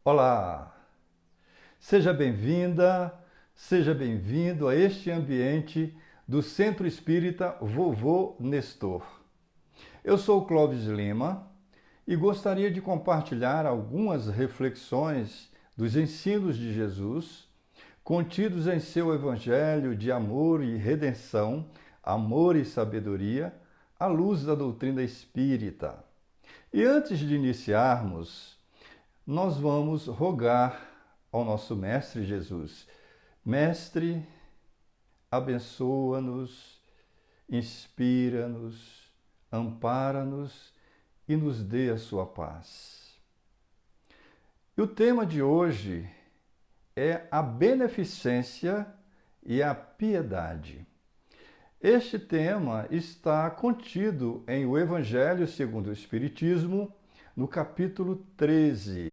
Olá! Seja bem-vinda, seja bem-vindo a este ambiente do Centro Espírita Vovô Nestor. Eu sou o Clóvis Lima e gostaria de compartilhar algumas reflexões dos ensinos de Jesus contidos em seu Evangelho de amor e redenção, amor e sabedoria, à luz da doutrina espírita. E antes de iniciarmos, nós vamos rogar ao nosso Mestre Jesus. Mestre, abençoa-nos, inspira-nos, ampara-nos e nos dê a sua paz. E o tema de hoje é a beneficência e a piedade. Este tema está contido em O Evangelho segundo o Espiritismo, no capítulo 13.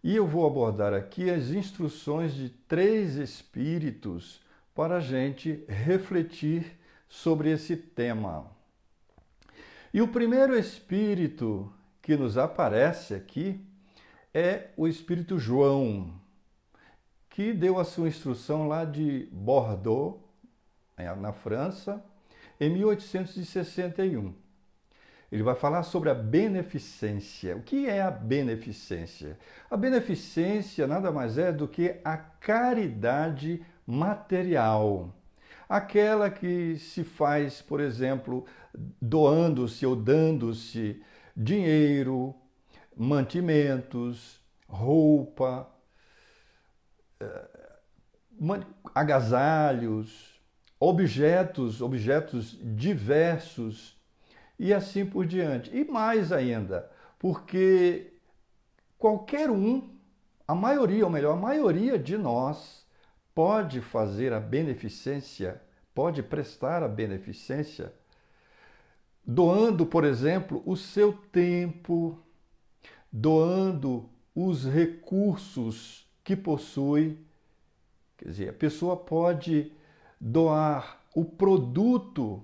E eu vou abordar aqui as instruções de 3 espíritos para a gente refletir sobre esse tema. E o primeiro espírito que nos aparece aqui é o espírito João, que deu a sua instrução lá de Bordeaux, na França, em 1861. Ele vai falar sobre a beneficência. O que é a beneficência? A beneficência nada mais é do que a caridade material. Aquela que se faz, por exemplo, doando-se ou dando-se dinheiro, mantimentos, roupa, agasalhos, objetos diversos, e assim por diante. E mais ainda, porque qualquer um, a maioria, ou melhor, a maioria de nós pode fazer a beneficência, pode prestar a beneficência, doando, por exemplo, o seu tempo, doando os recursos que possui. Quer dizer, a pessoa pode doar o produto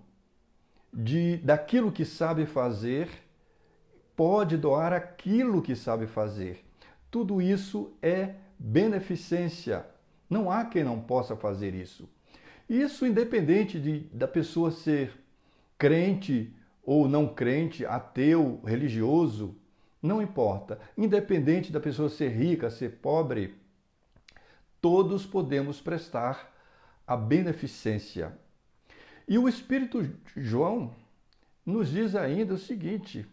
daquilo que sabe fazer, pode doar aquilo que sabe fazer. Tudo isso é beneficência. Não há quem não possa fazer isso. Isso independente da pessoa ser crente ou não crente, ateu, religioso, não importa. Independente da pessoa ser rica, ser pobre, todos podemos prestar a beneficência. E o Espírito João nos diz ainda o seguinte: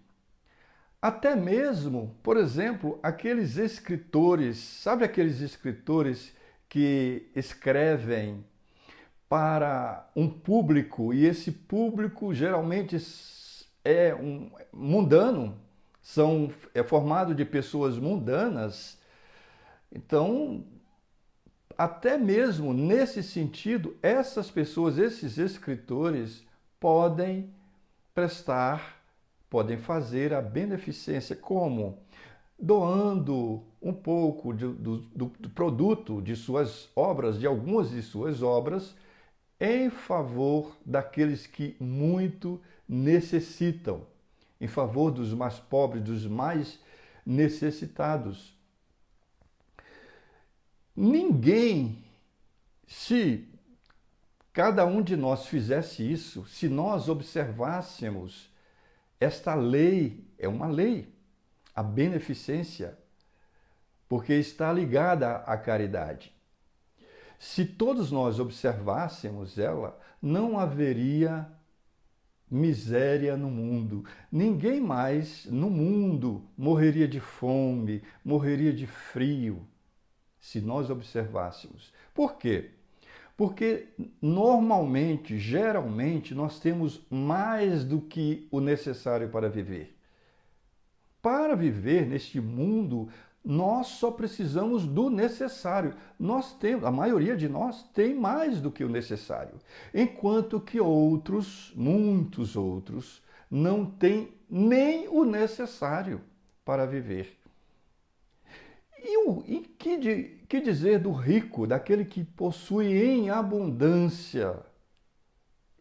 até mesmo, por exemplo, aqueles escritores, sabe aqueles escritores que escrevem para um público e esse público geralmente é mundano, é formado de pessoas mundanas. Então, até mesmo nesse sentido, essas pessoas, esses escritores, podem fazer a beneficência. Como? Doando um pouco do produto de suas obras, de algumas de suas obras, em favor daqueles que muito necessitam, em favor dos mais pobres, dos mais necessitados. Ninguém, se cada um de nós fizesse isso, se nós observássemos esta lei, é uma lei, a beneficência, porque está ligada à caridade. Se todos nós observássemos ela, não haveria miséria no mundo. Ninguém mais no mundo morreria de fome, morreria de frio, se nós observássemos. Por quê? Porque normalmente, geralmente, nós temos mais do que o necessário para viver. Para viver neste mundo, nós só precisamos do necessário. A maioria de nós tem mais do que o necessário, enquanto que outros, muitos outros, não têm nem o necessário para viver. E que dizer do rico, daquele que possui em abundância,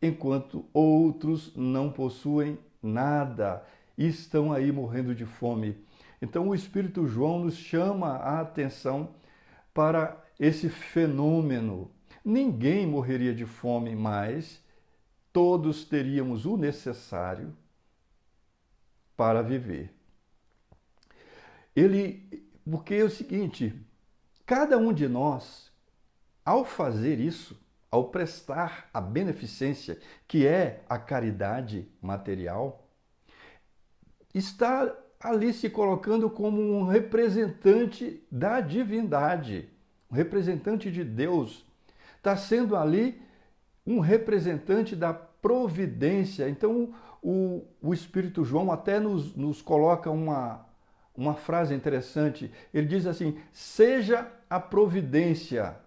enquanto outros não possuem nada e estão aí morrendo de fome? Então o Espírito João nos chama a atenção para esse fenômeno. Ninguém morreria de fome mais, todos teríamos o necessário para viver. Porque é o seguinte, cada um de nós, ao fazer isso, ao prestar a beneficência, que é a caridade material, está ali se colocando como um representante da divindade, um representante de Deus. Está sendo ali um representante da providência. Então, o Espírito João até nos coloca uma frase interessante. Ele diz assim, seja a providência,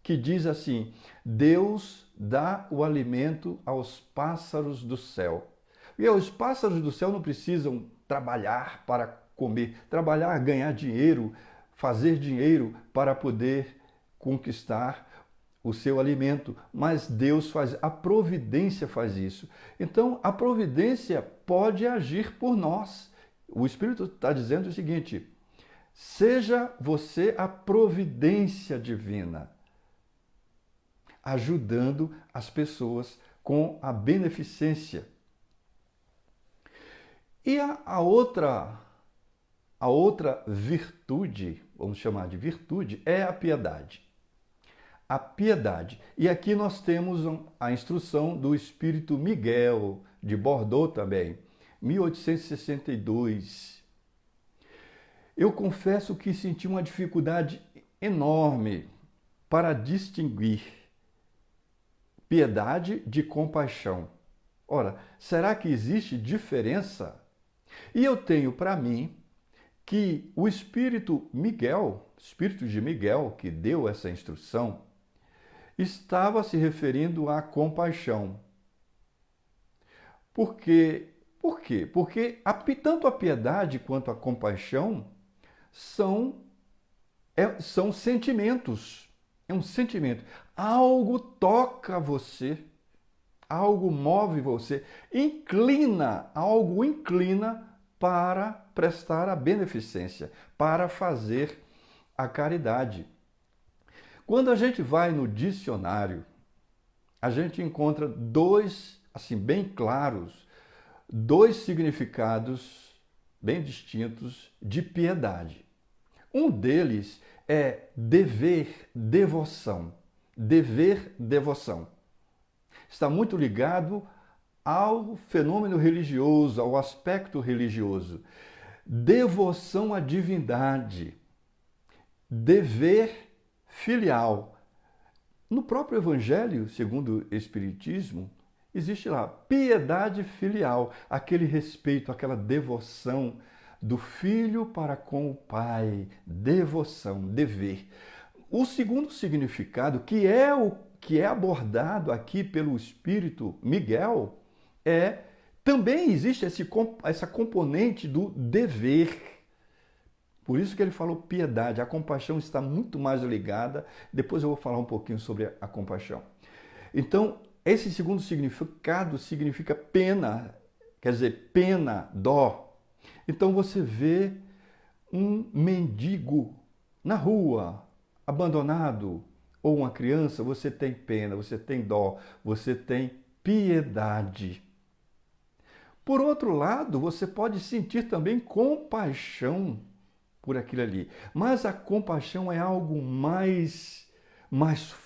que diz assim, Deus dá o alimento aos pássaros do céu. E os pássaros do céu não precisam trabalhar para comer, trabalhar, ganhar dinheiro, fazer dinheiro para poder conquistar o seu alimento, mas Deus faz, a providência faz isso. Então, a providência pode agir por nós. O Espírito está dizendo o seguinte, seja você a providência divina, ajudando as pessoas com a beneficência. E a outra virtude, vamos chamar de virtude, é a piedade. A piedade. E aqui nós temos a instrução do Espírito Miguel, de Bordeaux também, 1862. Eu confesso que senti uma dificuldade enorme para distinguir piedade de compaixão. Ora, será que existe diferença? E eu tenho para mim que o Espírito de Miguel, que deu essa instrução, estava se referindo à compaixão. Por quê? Porque tanto a piedade quanto a compaixão são sentimentos. É um sentimento. Algo toca você, algo move você, algo inclina para prestar a beneficência, para fazer a caridade. Quando a gente vai no dicionário, a gente encontra dois, assim, bem claros, dois significados bem distintos de piedade. Um deles é dever, devoção. Dever, devoção. Está muito ligado ao fenômeno religioso, ao aspecto religioso. Devoção à divindade. Dever filial. No próprio Evangelho, segundo o Espiritismo, existe lá piedade filial, aquele respeito, aquela devoção do filho para com o pai, devoção, dever. O segundo significado, que é abordado aqui pelo Espírito Miguel, também existe essa componente do dever. Por isso que ele falou piedade. A compaixão está muito mais ligada. Depois eu vou falar um pouquinho sobre a compaixão. Então, esse segundo significado significa pena, quer dizer, pena, dó. Então você vê um mendigo na rua, abandonado, ou uma criança, você tem pena, você tem dó, você tem piedade. Por outro lado, você pode sentir também compaixão por aquilo ali. Mas a compaixão é algo mais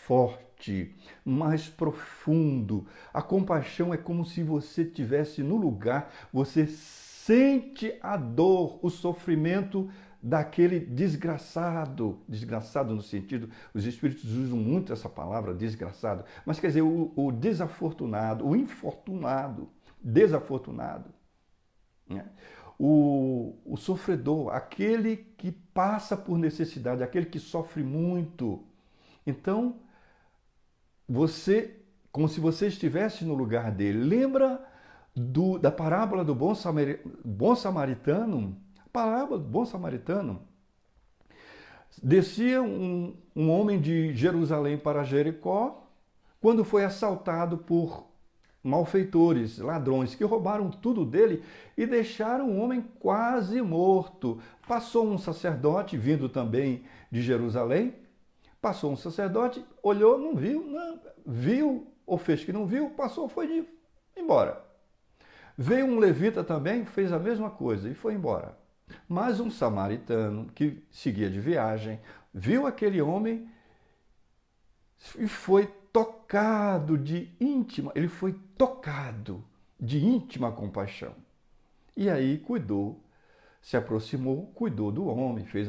forte, mais profundo. A compaixão é como se você estivesse no lugar, você sente a dor, o sofrimento daquele desgraçado. Desgraçado no sentido, os espíritos usam muito essa palavra, desgraçado, mas quer dizer, o desafortunado, o infortunado, desafortunado, né? O sofredor, aquele que passa por necessidade, aquele que sofre muito. Então, como se você estivesse no lugar dele. Lembra da parábola do bom samaritano? A parábola do bom samaritano. Descia um homem de Jerusalém para Jericó, quando foi assaltado por malfeitores, ladrões, que roubaram tudo dele e deixaram o homem quase morto. Passou um sacerdote, vindo também de Jerusalém, passou um sacerdote, olhou, não viu, não, viu ou fez que não viu, passou, foi embora. Veio um levita também, fez a mesma coisa e foi embora. Mas um samaritano que seguia de viagem, viu aquele homem e foi tocado de íntima, ele foi tocado de íntima compaixão. E aí cuidou, se aproximou, cuidou do homem, fez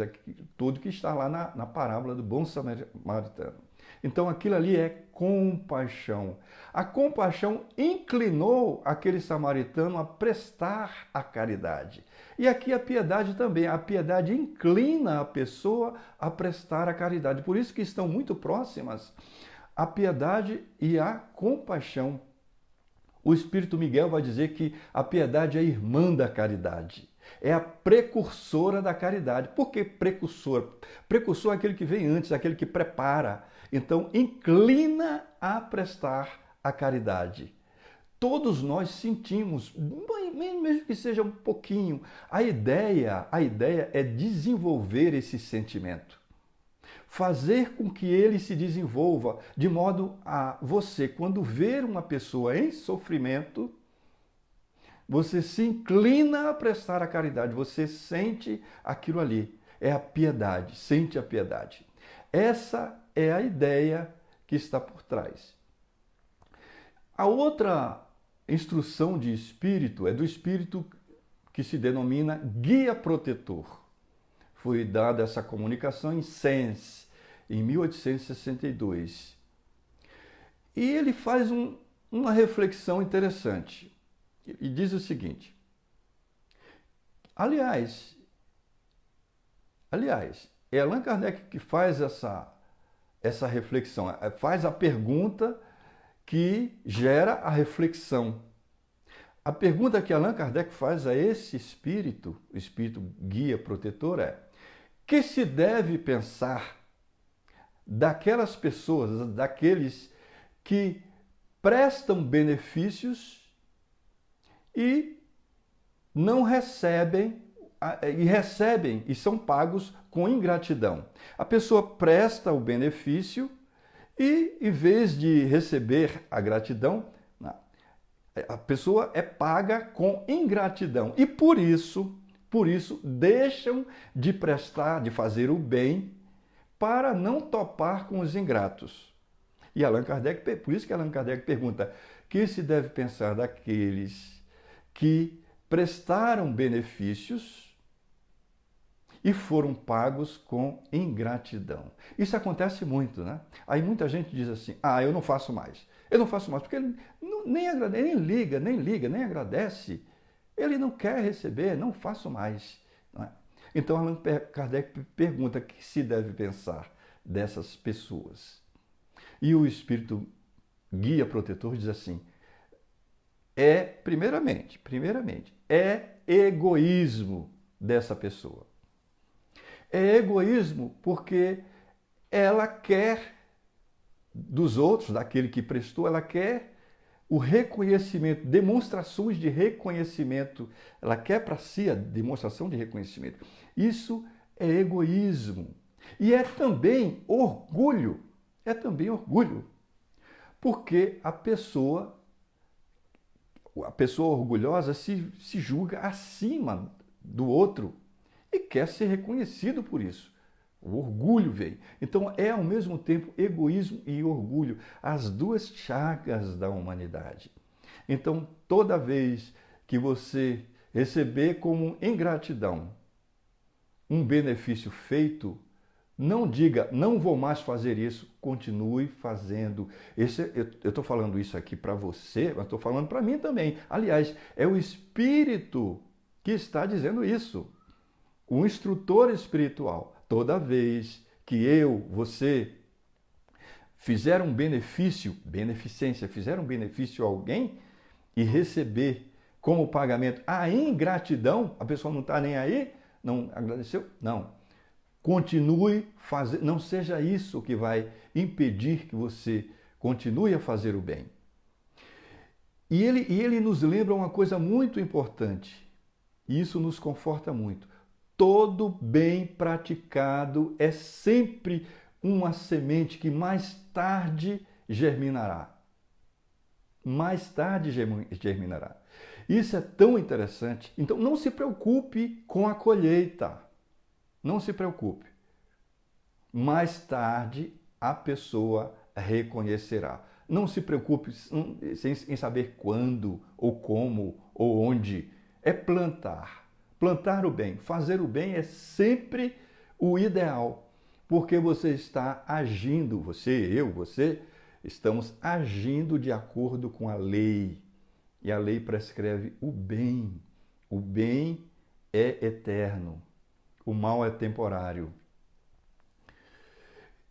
tudo que está lá na parábola do bom samaritano. Então aquilo ali é compaixão. A compaixão inclinou aquele samaritano a prestar a caridade. E aqui a piedade também. A piedade inclina a pessoa a prestar a caridade. Por isso que estão muito próximas a piedade e a compaixão. O Espírito Miguel vai dizer que a piedade é a irmã da caridade. É a precursora da caridade. Por que precursor? Precursor é aquele que vem antes, aquele que prepara. Então, inclina a prestar a caridade. Todos nós sentimos, mesmo que seja um pouquinho, a ideia é desenvolver esse sentimento. Fazer com que ele se desenvolva, de modo a você, quando ver uma pessoa em sofrimento, você se inclina a prestar a caridade, você sente aquilo ali. É a piedade, sente a piedade. Essa é a ideia que está por trás. A outra instrução de espírito é do espírito que se denomina guia protetor. Foi dada essa comunicação em Sens, em 1862. E ele faz uma reflexão interessante. E diz o seguinte: aliás, é Allan Kardec que faz essa reflexão, faz a pergunta que gera a reflexão. A pergunta que Allan Kardec faz a esse espírito, o espírito guia protetor, é: que se deve pensar daquelas pessoas, daqueles que prestam benefícios e não recebem, e são pagos com ingratidão. A pessoa presta o benefício e, em vez de receber a gratidão, a pessoa é paga com ingratidão. E por isso deixam de prestar, de fazer o bem, para não topar com os ingratos. E Allan Kardec, por isso que Allan Kardec pergunta: que se deve pensar daqueles que prestaram benefícios e foram pagos com ingratidão? Isso acontece muito, né? Aí muita gente diz assim: eu não faço mais. Eu não faço mais, porque ele nem liga, nem agradece. Ele não quer receber, não faço mais. Não é? Então Allan Kardec pergunta: que se deve pensar dessas pessoas? E o espírito guia protetor diz assim: primeiramente, é egoísmo dessa pessoa. É egoísmo porque ela quer dos outros, daquele que prestou, ela quer o reconhecimento, demonstrações de reconhecimento. Ela quer para si a demonstração de reconhecimento. Isso é egoísmo. E é também orgulho. Porque a pessoa orgulhosa se julga acima do outro e quer ser reconhecido por isso. O orgulho vem. Então é ao mesmo tempo egoísmo e orgulho, as duas chagas da humanidade. Então toda vez que você receber como ingratidão um benefício feito, não diga: não vou mais fazer isso, continue fazendo. Eu estou falando isso aqui para você, mas estou falando para mim também. Aliás, é o Espírito que está dizendo isso. O instrutor espiritual. Toda vez que você fizer um benefício, fizer um benefício a alguém e receber como pagamento a ingratidão, a pessoa não está nem aí, não agradeceu? Não. Continue fazendo, não seja isso que vai impedir que você continue a fazer o bem. E ele nos lembra uma coisa muito importante, e isso nos conforta muito. Todo bem praticado é sempre uma semente que mais tarde germinará. Mais tarde germinará. Isso é tão interessante. Então, não se preocupe com a colheita. Não se preocupe. Mais tarde, a pessoa reconhecerá. Não se preocupe em saber quando, ou como, ou onde. É plantar. Plantar o bem. Fazer o bem é sempre o ideal. Porque você está agindo, você, estamos agindo de acordo com a lei. E a lei prescreve o bem. O bem é eterno. O mal é temporário.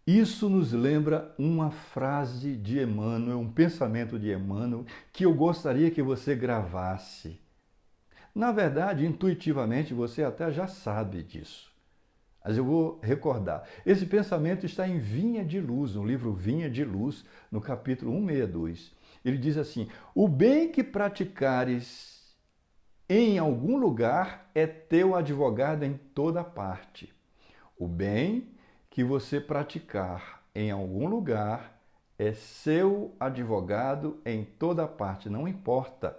Isso nos lembra uma frase de Emmanuel, um pensamento de Emmanuel, que eu gostaria que você gravasse. Na verdade, intuitivamente, você até já sabe disso. Mas eu vou recordar. Esse pensamento está em Vinha de Luz, no livro Vinha de Luz, no capítulo 162. Ele diz assim: o bem que praticares em algum lugar é teu advogado em toda parte. O bem que você praticar em algum lugar é seu advogado em toda parte, não importa.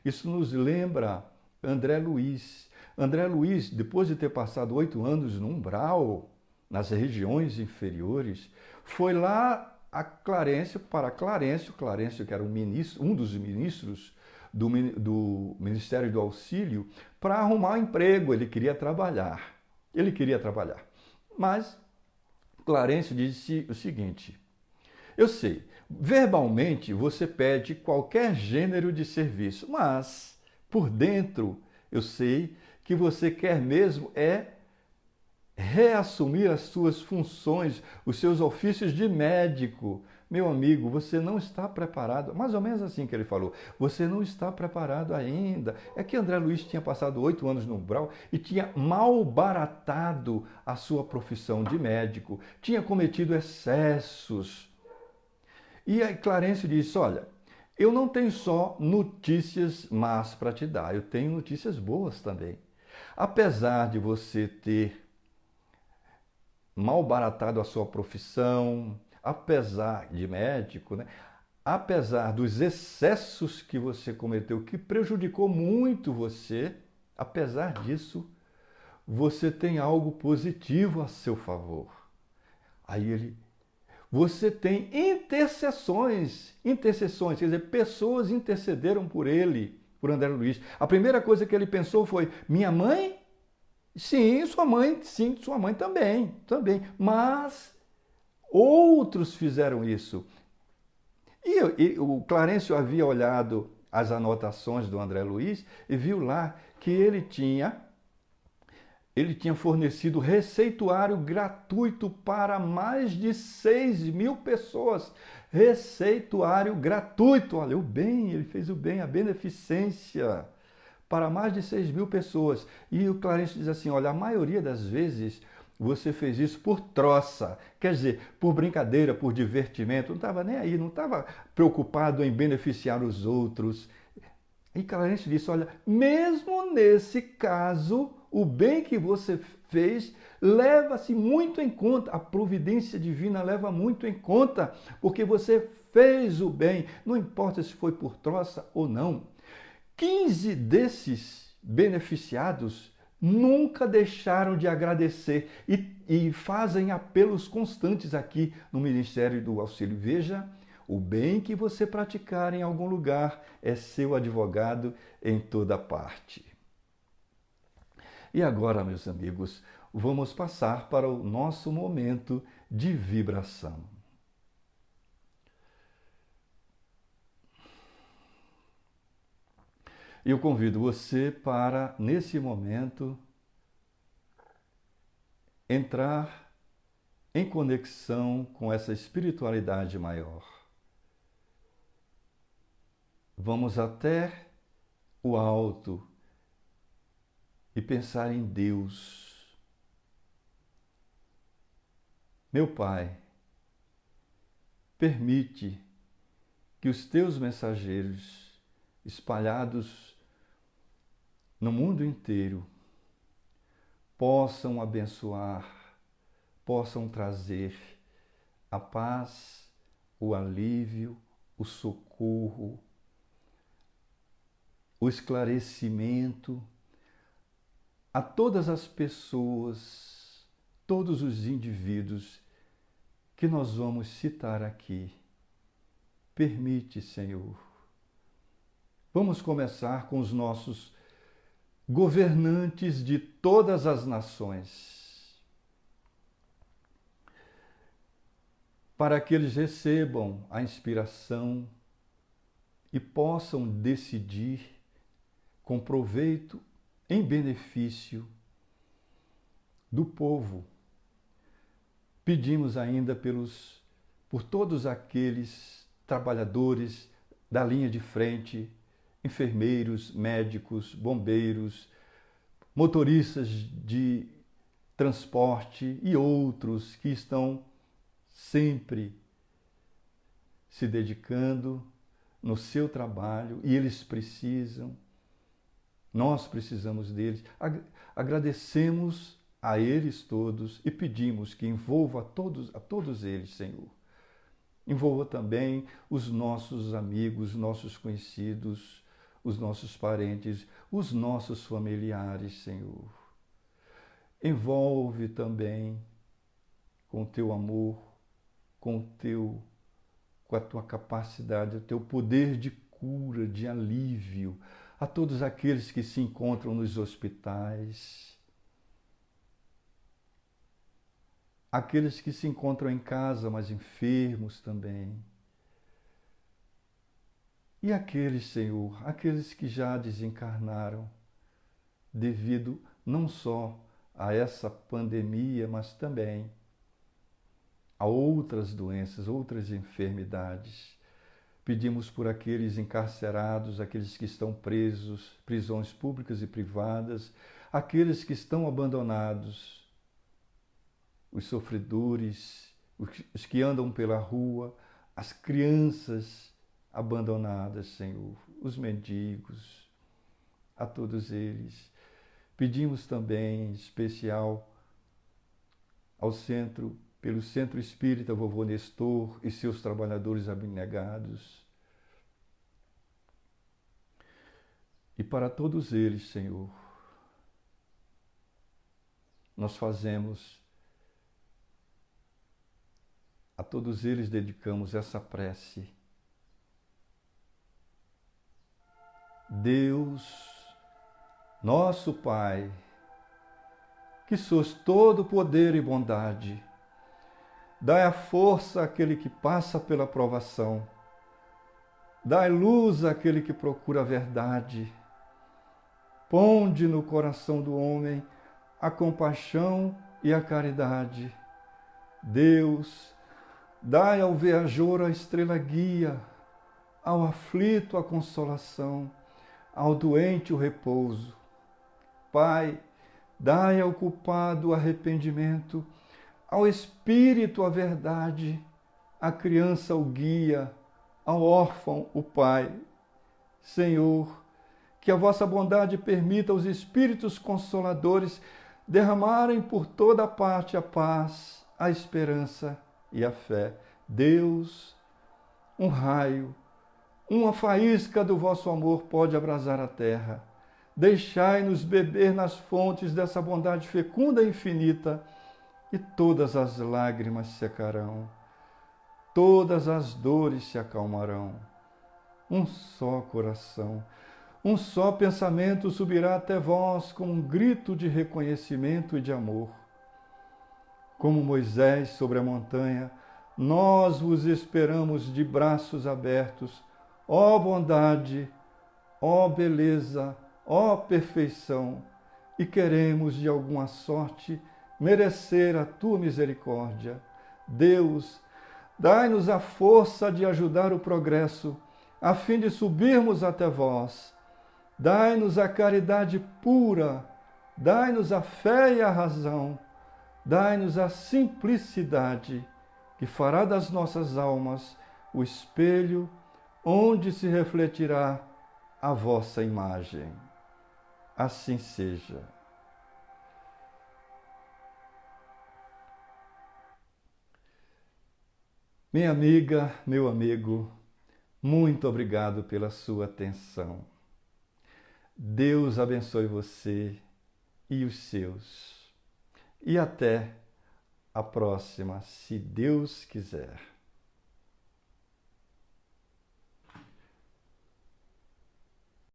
Isso nos lembra André Luiz. André Luiz, depois de ter passado 8 anos no umbral, nas regiões inferiores, foi lá a Clarencio, Clarencio que era um dos ministros do Ministério do Auxílio, para arrumar um emprego. Ele queria trabalhar. Mas Clarencio disse o seguinte: eu sei, verbalmente você pede qualquer gênero de serviço, mas por dentro eu sei que você quer mesmo é reassumir as suas funções, os seus ofícios de médico. Meu amigo, você não está preparado. Mais ou menos assim que ele falou. Você não está preparado ainda. É que André Luiz tinha passado 8 anos no umbral e tinha malbaratado a sua profissão de médico. Tinha cometido excessos. E aí Clarencio disse: olha, eu não tenho só notícias más para te dar, eu tenho notícias boas também. Apesar de você ter malbaratado a sua profissão, apesar de médico, né? Apesar dos excessos que você cometeu, que prejudicou muito você, apesar disso, você tem algo positivo a seu favor. Você tem intercessões, quer dizer, pessoas intercederam por ele, por André Luiz. A primeira coisa que ele pensou foi: minha mãe? Sim, sua mãe também. Mas outros fizeram isso. E o Clarencio havia olhado as anotações do André Luiz e viu lá que ele tinha fornecido receituário gratuito para mais de 6.000 pessoas. Receituário gratuito, olha, o bem, ele fez o bem, a beneficência para mais de 6.000 pessoas. E o Clarencio diz assim: olha, a maioria das vezes você fez isso por troça, quer dizer, por brincadeira, por divertimento, não estava nem aí, não estava preocupado em beneficiar os outros. E Clarencio disse: olha, mesmo nesse caso, o bem que você fez leva-se muito em conta, a providência divina leva muito em conta, porque você fez o bem, não importa se foi por troça ou não. 15 desses beneficiados nunca deixaram de agradecer e fazem apelos constantes aqui no Ministério do Auxílio. Veja, o bem que você praticar em algum lugar é seu advogado em toda parte. E agora, meus amigos, vamos passar para o nosso momento de vibração. Eu convido você para, nesse momento, entrar em conexão com essa espiritualidade maior. Vamos até o alto e pensar em Deus. Meu Pai, permite que os teus mensageiros espalhados no mundo inteiro, possam abençoar, possam trazer a paz, o alívio, o socorro, o esclarecimento a todas as pessoas, todos os indivíduos que nós vamos citar aqui. Permite, Senhor. Vamos começar com os nossos governantes de todas as nações, para que eles recebam a inspiração e possam decidir com proveito em benefício do povo. Pedimos ainda por todos aqueles trabalhadores da linha de frente, enfermeiros, médicos, bombeiros, motoristas de transporte e outros que estão sempre se dedicando no seu trabalho e eles precisam, nós precisamos deles. Agradecemos a eles todos e pedimos que envolva a todos eles, Senhor. Envolva também os nossos amigos, nossos conhecidos, os nossos parentes, os nossos familiares, Senhor. Envolve também com o teu amor, com a tua capacidade, o teu poder de cura, de alívio a todos aqueles que se encontram nos hospitais, aqueles que se encontram em casa, mas enfermos também. E aqueles, Senhor, aqueles que já desencarnaram devido não só a essa pandemia, mas também a outras doenças, outras enfermidades. Pedimos por aqueles encarcerados, aqueles que estão presos, prisões públicas e privadas, aqueles que estão abandonados, os sofredores, os que andam pela rua, as crianças abandonadas, Senhor, os mendigos, a todos eles. Pedimos também, em especial, pelo Centro Espírita Vovô Nestor e seus trabalhadores abnegados. E para todos eles, Senhor, nós a todos eles dedicamos essa prece. Deus, nosso Pai, que sois todo poder e bondade, dai a força àquele que passa pela provação, dai luz àquele que procura a verdade, ponde no coração do homem a compaixão e a caridade. Deus, dai ao viajor a estrela guia, ao aflito a consolação, ao doente o repouso. Pai, dai ao culpado o arrependimento, ao espírito a verdade, à criança o guia, ao órfão o pai. Senhor, que a vossa bondade permita aos espíritos consoladores derramarem por toda parte a paz, a esperança e a fé. Deus, um raio, uma faísca do vosso amor pode abrasar a terra. Deixai-nos beber nas fontes dessa bondade fecunda e infinita, e todas as lágrimas secarão, todas as dores se acalmarão. Um só coração, um só pensamento subirá até vós com um grito de reconhecimento e de amor. Como Moisés sobre a montanha, nós vos esperamos de braços abertos, ó bondade, ó beleza, ó perfeição, e queremos de alguma sorte merecer a tua misericórdia. Deus, dai-nos a força de ajudar o progresso, a fim de subirmos até vós. Dai-nos a caridade pura, dai-nos a fé e a razão, dai-nos a simplicidade, que fará das nossas almas o espelho onde se refletirá à vossa imagem. Assim seja. Minha amiga, meu amigo, muito obrigado pela sua atenção. Deus abençoe você e os seus. E até a próxima, se Deus quiser.